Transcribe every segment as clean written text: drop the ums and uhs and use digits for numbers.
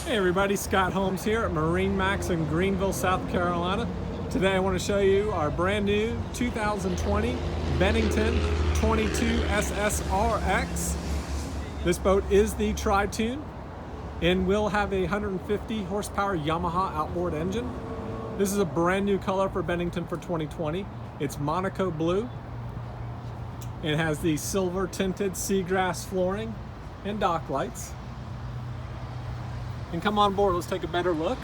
Hey everybody, Scott Holmes here at MarineMax in Greenville, South Carolina. Today I want to show you our brand new 2020 Bennington 22SSRX. This boat is the Pontoon and will have a 150 horsepower Yamaha outboard engine. This is a brand new color for Bennington for 2020. It's Monaco blue. It has the silver tinted seagrass flooring and dock lights. And come on board, let's take a better look.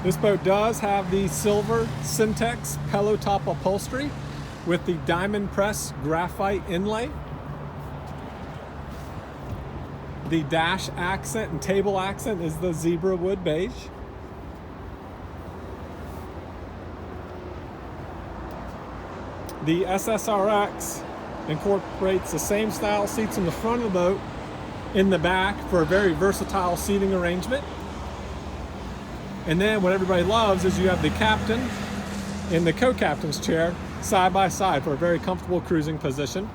This boat does have the silver Syntex pillow top upholstery with the diamond press graphite inlay. The dash accent and table accent is the zebra wood beige. The SSRX incorporates the same style seats in the front of the boat in the back for a very versatile seating arrangement. And then what everybody loves is you have the captain and the co-captain's chair side by side for a very comfortable cruising position.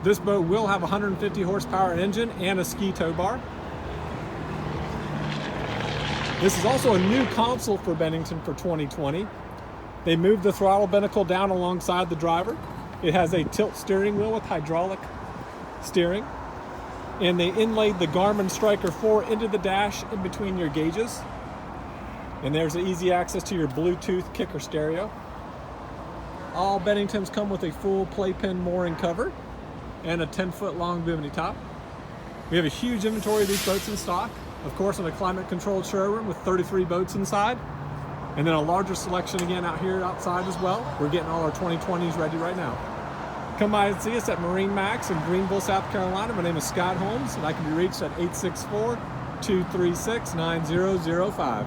This boat will have a 150 horsepower engine and a ski tow bar. This is also a new console for Bennington for 2020. They moved the throttle binnacle down alongside the driver. It has a tilt steering wheel with hydraulic steering. And they inlaid the Garmin Striker 4 into the dash in between your gauges. And there's easy access to your Bluetooth kicker stereo. All Benningtons come with a full playpen mooring cover and a 10-foot long bimini top. We have a huge inventory of these boats in stock. Of course, in a climate-controlled showroom with 33 boats inside. And then a larger selection again out here outside as well. We're getting all our 2020s ready right now. Come by and see us at MarineMax in Greenville, South Carolina. My name is Scott Holmes, and I can be reached at 864-236-9005.